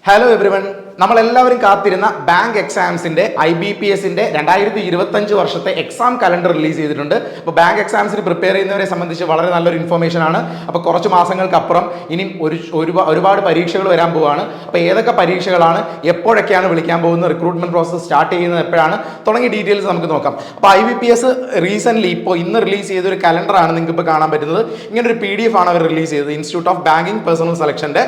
Hello everyone, നമ്മളെല്ലാവരും കാത്തിരുന്ന bank എക്സാംസിന്റെ IBPSന്റെ 2025 വർഷത്തെ എക്സാം കലണ്ടർ റിലീസ് ചെയ്തിട്ടുണ്ട്. അപ്പോൾ ബാങ്ക് എക്സാംസിന് പ്രിപ്പയർ ചെയ്യുന്നവരെ സംബന്ധിച്ച് വളരെ നല്ലൊരു ഇൻഫർമേഷൻ ആണ്. അപ്പോൾ കുറച്ച് മാസങ്ങൾക്കപ്പുറം ഇനിയും ഒരുപാട് പരീക്ഷകൾ വരാൻ പോവുകയാണ്. അപ്പോൾ ഏതൊക്കെ പരീക്ഷകളാണ്, എപ്പോഴൊക്കെയാണ് വിളിക്കാൻ പോകുന്നത്, റിക്രൂട്ട്മെന്റ് പ്രോസസ് സ്റ്റാർട്ട് ചെയ്യുന്നത് എപ്പോഴാണ് തുടങ്ങിയ ഡീറ്റെയിൽസ് നമുക്ക് നോക്കാം. അപ്പോൾ IBPS റീസെന്റ് ഇന്ന് റിലീസ് ചെയ്ത ഒരു കലണ്ടറാണ് നിങ്ങൾക്ക് ഇപ്പോൾ കാണാൻ പറ്റുന്നത്. ഇങ്ങനെ ഒരു PDF ആണ് അവർ റിലീസ് ചെയ്തത്. ഇൻസ്റ്റിറ്റ്യൂട്ട് ഓഫ് ബാങ്കിങ് പേഴ്സണൽ സെലക്ഷന്റെ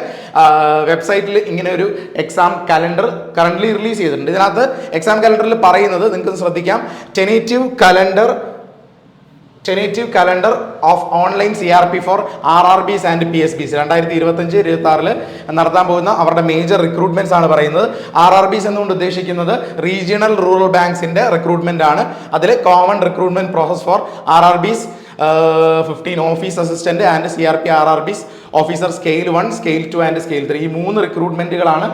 വെബ്സൈറ്റിൽ ഇങ്ങനെ ഒരു എക്സാം കലണ്ടർ കറന്റ് റിലീസ് ചെയ്തിട്ടുണ്ട്. ഇതിനകത്ത് എക്സാം കലണ്ടറിൽ പറയുന്നത് നിങ്ങൾക്ക് ശ്രദ്ധിക്കാം. Tentative calendar of online CRP for RRBs and PSBs 2025-26 നടത്താൻ പോകുന്ന അവരുടെ മേജർ റിക്രൂട്ട്മെന്റ്സ് ആണ് പറയുന്നത്. RRBs എന്നുകൊണ്ട് ഉദ്ദേശിക്കുന്നത് റീജിയണൽ റൂറൽ ബാങ്ക്സിന്റെ റിക്രൂട്ട്മെന്റ് ആണ്. അതിൽ common recruitment process four RRBs 15 office assistant and CRP RRBs officer scale 1, scale 2 and scale 3. ഈ 3 റിക്രൂട്ട്മെന്റുകളാണ്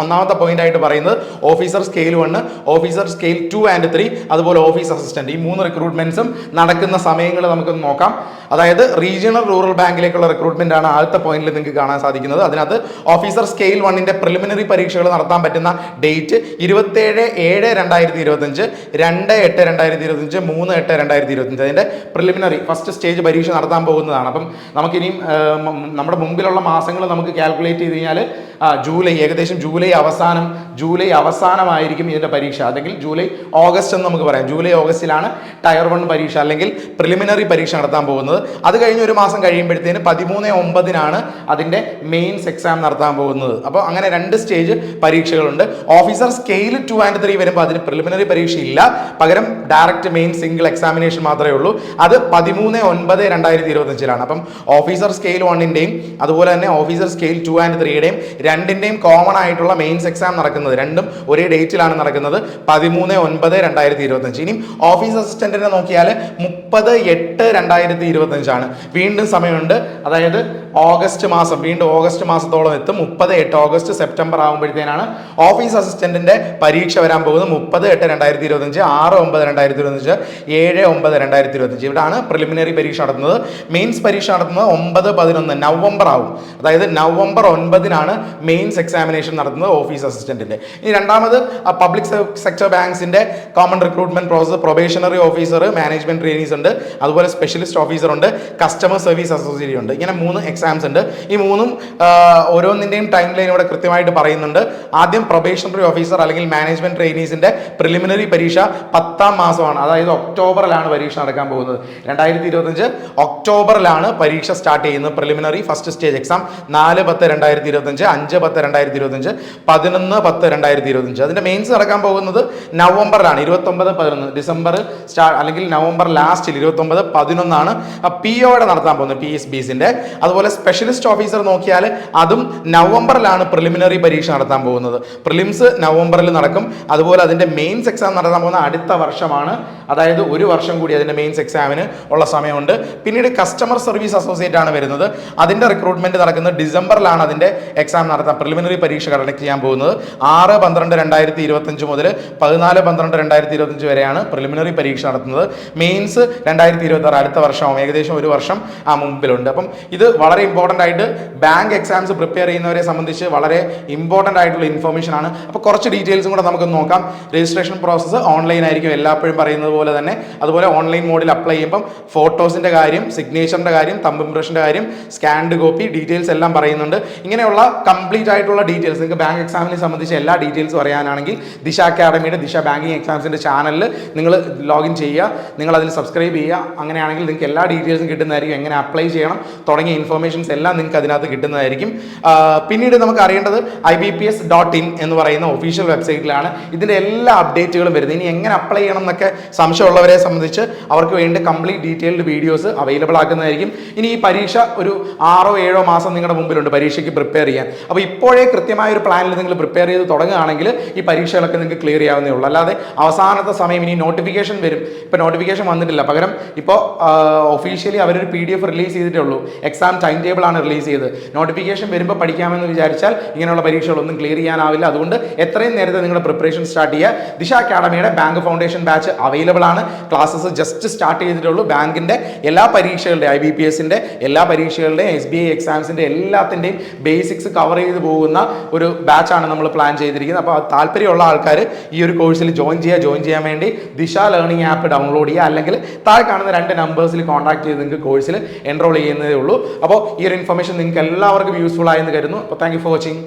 ഒന്നാമത്തെ പോയിന്റ് ആയിട്ട് പറയുന്നത്. Officer scale 1, officer scale 2 and 3, അതുപോലെ ഓഫീസ് അസിസ്റ്റന്റ്. ഈ 3 റിക്രൂട്ട്മെന്റ്സും നടക്കുന്ന സമയങ്ങൾ നമുക്ക് നോക്കാം. അതായത് റീജിയണൽ റൂറൽ ബാങ്കിലേക്കുള്ള റിക്രൂട്ട്മെന്റ് ആണ് ആദ്യത്തെ പോയിന്റിൽ നിങ്ങൾക്ക് കാണാൻ സാധിക്കുന്നത്. അതിനകത്ത് ഓഫീസർ സ്കെയിൽ 1ന്റെ പ്രിലിമിനറി പരീക്ഷകൾ നടത്താൻ പറ്റുന്ന ഡേറ്റ് 27/7/2025, 2/8/2025, 3/8/2025. അതിന്റെ പ്രിലിമിനറി ഫസ്റ്റ് സ്റ്റേജ് പരീക്ഷ നടത്താൻ പോകുന്നതാണ്. അപ്പം നമുക്കിനിയും നമ്മുടെ മുമ്പിലുള്ള മാസങ്ങൾ നമുക്ക് കാൽക്കുലേറ്റ് ചെയ്ത് കഴിഞ്ഞാൽ ഏകദേശം ജൂലൈ അവസാനമായിരിക്കും ഇതിന്റെ പരീക്ഷ. അല്ലെങ്കിൽ ഓഗസ്റ്റ് എന്ന് നമുക്ക് പറയാം. ഓഗസ്റ്റിലാണ് ടയർ 1 പരീക്ഷ അല്ലെങ്കിൽ പ്രിലിമിനറി പരീക്ഷ നടത്താൻ പോകുന്നത്. അത് കഴിഞ്ഞ് ഒരു മാസം കഴിയുമ്പോഴത്തേന് 13/9 അതിന്റെ മെയിൻസ് എക്സാം നടത്താൻ പോകുന്നത്. അപ്പോൾ അങ്ങനെ 2 സ്റ്റേജ് പരീക്ഷകളുണ്ട്. ഓഫീസർ സ്കെയിൽ 2 ആൻഡ് 3 വരുമ്പോൾ അതിന് പ്രിലിമിനറി പരീക്ഷ ഇല്ല, പകരം ഡയറക്റ്റ് മെയിൻ സിംഗിൾ എക്സാമിനേഷൻ മാത്രമേ ഉള്ളൂ. അത് 13/9/2025 അപ്പം ഓഫീസർ സ്കെയിൽ 1ന്റെയും അതുപോലെ തന്നെ ഓഫീസർ സ്കെയിൽ 2 ആൻഡ് 3യുടെയും രണ്ടിന്റെയും കോമൺ ആയിട്ടുള്ള മെയിൻസ് എക്സാം നടക്കുന്നത്, രണ്ടും ഒരേ ഡേറ്റിലാണ് നടക്കുന്നത്, 13/9/2025. ഇനിയും ഓഫീസ് അസിസ്റ്റന്റിനെ നോക്കിയാൽ 30/8/2025 ആണ്. വീണ്ടും സമയമുണ്ട്. അതായത് ഓഗസ്റ്റ് മാസത്തോളം എത്തും. 30/8 ഓഗസ്റ്റ് സെപ്റ്റംബർ ആകുമ്പോഴത്തേനാണ് ഓഫീസ് അസിസ്റ്റന്റിന്റെ പരീക്ഷ വരാൻ പോകുന്നത്. 30/8/2025, 6/9/2025, 7/9/2025. ഇവിടാണ് പ്രിലിമിനറി പരീക്ഷ നടത്തുന്നത്. മെയിൻസ് പരീക്ഷ നടത്തുന്നത് 9/11 നവംബർ ആവും. അതായത് നവംബർ 9 മെയിൻസ് എക്സാമിനേഷൻ നടത്തുന്നത് ഓഫീസ് അസിസ്റ്റന്റിന്റെ. ഇനി രണ്ടാമത് പബ്ലിക് സെക്ടർ ബാങ്ക്സിന്റെ common recruitment process, probationary officer, management trainees ഉണ്ട്, അതുപോലെ സ്പെഷ്യലിസ്റ്റ് ഓഫീസർ ഉണ്ട്, കസ്റ്റമർ സർവീസ് അസോസിയേറ്റ് ഉണ്ട്. ഇങ്ങനെ 3 എക്സാംസ് ഉണ്ട്. ഈ 3ഉം ഓരോന്നിന്റെയും ടൈം ലൈൻ ഇവിടെ കൃത്യമായിട്ട് പറയുന്നുണ്ട്. ആദ്യം പ്രൊബേഷണറി ഓഫീസർ അല്ലെങ്കിൽ മാനേജ്മെന്റ് ട്രെയിനീസിന്റെ പ്രിലിമിനറി പരീക്ഷ 10ാം മാസമാണ്. അതായത് ഒക്ടോബറിലാണ് പരീക്ഷ നടക്കാൻ പോകുന്നത്. 2025 ഒക്ടോബറിലാണ് പരീക്ഷ സ്റ്റാർട്ട് ചെയ്യുന്നത്. Preliminary first stage exam 4/10/2025, 5/10/2025, 11/10/2025. അതിന്റെ മെയിൻസ് നടക്കാൻ പോകുന്നത് നവംബറിലാണ്, 29/11. ഡിസംബർ അല്ലെങ്കിൽ നവംബർ ലാസ്റ്റിൽ 29/11 POയുടെ നടത്താൻ പോകുന്നത്, PSBസിന്റെ. അതുപോലെ സ്പെഷ്യലിസ്റ്റ് ഓഫീസർ നോക്കിയാൽ അതും നവംബറിലാണ് പ്രിലിമിനറി പരീക്ഷ നടത്താൻ പോകുന്നത്. പ്രിലിംസ് നവംബറിൽ നടക്കും. അതുപോലെ അതിന്റെ മെയിൻസ് എക്സാം നടത്താൻ പോകുന്ന അടുത്ത വർഷമാണ്. അതായത് ഒരു വർഷം കൂടി അതിന്റെ മെയിൻസ് എക്സാമിന് ഉള്ള സമയമുണ്ട്. പിന്നീട് കസ്റ്റമർ സർവീസ് അസോസിയേറ്റ് ആണ് വരുന്നത്. അതിന്റെ റിക്രൂട്ട്മെന്റ് നടക്കുന്നത് ഡിസംബറിലാണ്. അതിന്റെ എക്സാം നടത്താൻ പ്രിലിമിനറി പരീക്ഷ കണ്ടക്ട് ചെയ്യാൻ പോകുന്നത്. 6/12/2025 മുതൽ 14/12/2025 വരെയാണ് പ്രിലിമിനറി പരീക്ഷ നടത്തുന്നത്. മെയിൻസ് 2026 അടുത്ത വർഷമാവും. ഏകദേശം ഒരു വർഷം മുമ്പിലുണ്ട്. അപ്പം ഇത് വളരെ ഇമ്പോർട്ടൻ്റ് ആയിട്ട് ബാങ്ക് എക്സാംസ് പ്രിപ്പയർ ചെയ്യുന്നവരെ സംബന്ധിച്ച് വളരെ ഇമ്പോർട്ടൻ്റ് ആയിട്ടുള്ള ഇൻഫർമേഷൻ ആണ്. അപ്പോൾ കുറച്ച് ഡീറ്റെയിൽസും കൂടെ നമുക്ക് നോക്കാം. രജിസ്ട്രേഷൻ പ്രോസസ്സ് ഓൺലൈൻ ആയിരിക്കും, എല്ലാപ്പോഴും പറയുന്നത് പോലെ തന്നെ. അതുപോലെ ഓൺലൈൻ മോഡിൽ അപ്ലൈ ചെയ്യുമ്പം ഫോട്ടോസിന്റെ കാര്യം, സിഗ്നേച്ചറിന്റെ കാര്യം, തമ്പ് ഇംപ്രഷന്റെ കാര്യം, സ്കാൻഡ് കോപ്പി ഡീറ്റെയിൽസ് എല്ലാം പറയുന്നുണ്ട്. ഇങ്ങനെയുള്ള കംപ്ലീറ്റ് ആയിട്ടുള്ള ഡീറ്റെയിൽസ് നിങ്ങൾക്ക് ബാങ്ക് എക്സാമിനെ സംബന്ധിച്ച് എല്ലാ ഡീറ്റെയിൽസും അറിയാനാണെങ്കിൽ ദിശ അക്കാഡമിയുടെ ദിശ ബാങ്കിങ് എക്സാംസിന്റെ ചാനലിൽ നിങ്ങൾ ലോഗിൻ ചെയ്യുക, നിങ്ങൾ അതിൽ സബ്സ്ക്രൈബ് ചെയ്യുക. അങ്ങനെയാണെങ്കിൽ നിങ്ങൾക്ക് എല്ലാ ഡീറ്റെയിൽസും കിട്ടുന്നതായിരിക്കും. എങ്ങനെ അപ്ലൈ ചെയ്യണം തുടങ്ങിയ ഇൻഫർമേഷൻസ് എല്ലാം നിങ്ങൾക്ക് അതിനകത്ത് കിട്ടുന്നതായിരിക്കും. പിന്നീട് നമുക്ക് അറിയേണ്ടത് IBPS.in എന്ന് പറയുന്ന ഒഫീഷ്യൽ വെബ്സൈറ്റിലാണ് ഇതിന്റെ എല്ലാ അപ്ഡേറ്റുകളും വരുന്നത്. ഇനി എങ്ങനെ അപ്ലൈ ചെയ്യണം എന്നൊക്കെ സംശയമുള്ളവരെ സംബന്ധിച്ച് അവർക്ക് വേണ്ടി കംപ്ലീറ്റ് ഡീറ്റെയിൽഡ് വീഡിയോസ് അവൈലബിൾ ആക്കുന്നതായിരിക്കും. ഇനി ഈ പരീക്ഷ ഒരു 6-7 മാസം നിങ്ങളുടെ മുമ്പിലുണ്ട് പരീക്ഷയ്ക്ക് പ്രിപ്പയർ ചെയ്യാൻ. അപ്പോൾ ഇപ്പോഴേ കൃത്യമായ ഒരു പ്ലാനിൽ നിങ്ങൾ പ്രിപ്പയർ ചെയ്ത് തുടങ്ങുകയാണെങ്കിൽ ഈ പരീക്ഷകളൊക്കെ നിങ്ങൾക്ക് ക്ലിയർ ചെയ്യാവുന്നേ ഉള്ളൂ. അല്ലാതെ അവസാനത്തെ സമയം ഇനി നോട്ടിഫിക്കേഷൻ വരും. ഇപ്പോൾ നോട്ടിഫിക്കേഷൻ വന്നിട്ടില്ല, പകരം ഇപ്പോൾ ഒഫീഷ്യലി അവരൊരു PDF റിലീസ് ചെയ്തിട്ടേ ഉള്ളൂ. എക്സാം ടൈം ടേബിൾ ആണ് റിലീസ് ചെയ്ത്. നോട്ടിഫിക്കേഷൻ വരുമ്പോൾ പഠിക്കാമെന്ന് വിചാരിച്ചാൽ ഇങ്ങനെയുള്ള പരീക്ഷകളൊന്നും ക്ലിയർ ചെയ്യാനാവില്ല. അതുകൊണ്ട് എത്രയും നേരത്തെ നിങ്ങളുടെ പ്രിപ്പറേഷൻ സ്റ്റാർട്ട് ചെയ്യുക. ദിശ അക്കാഡമിയുടെ ബാങ്ക് ഫൗണ്ടേഷൻ ബാച്ച് അവൈലബിൾ ആണ്. ക്ലാസ്സസ് ജസ്റ്റ് സ്റ്റാർട്ട് ചെയ്തിട്ടുള്ളൂ. ബാങ്കിന്റെ എല്ലാ പരീക്ഷകളുടെ IBPSന്റെ എല്ലാ പരീക്ഷകളുടെയും SBI എക്സാംസിൻ്റെ എല്ലാത്തിൻ്റെയും ബേസിക്സ് കവർ ചെയ്ത് പോകുന്ന ഒരു ബാച്ചാണ് നമ്മൾ പ്ലാൻ ചെയ്തിരിക്കുന്നത്. അപ്പോൾ താല്പര്യമുള്ള ആൾക്കാർ ഈ ഒരു കോഴ്സിൽ ജോയിൻ ചെയ്യാൻ വേണ്ടി ദിശ ലേണിംഗ് ആപ്പ് ഡൗൺലോഡ് ചെയ്യുക, അല്ലെങ്കിൽ താഴെ കാണുന്ന 2 നമ്പേഴ്സിൽ കോൺടാക്ട് ചെയ്ത് നിങ്ങൾക്ക് കോഴ്സിൽ എൻറോൾ ചെയ്യുന്നതേ ഉള്ളൂ. അപ്പോൾ ഈ ഒരു ഇൻഫർമേഷൻ നിങ്ങൾക്ക് എല്ലാവർക്കും യൂസ്ഫുൾ ആയെന്ന് കരുതുന്നു. അപ്പോൾ താങ്ക് യു ഫോർ വാച്ചിങ്.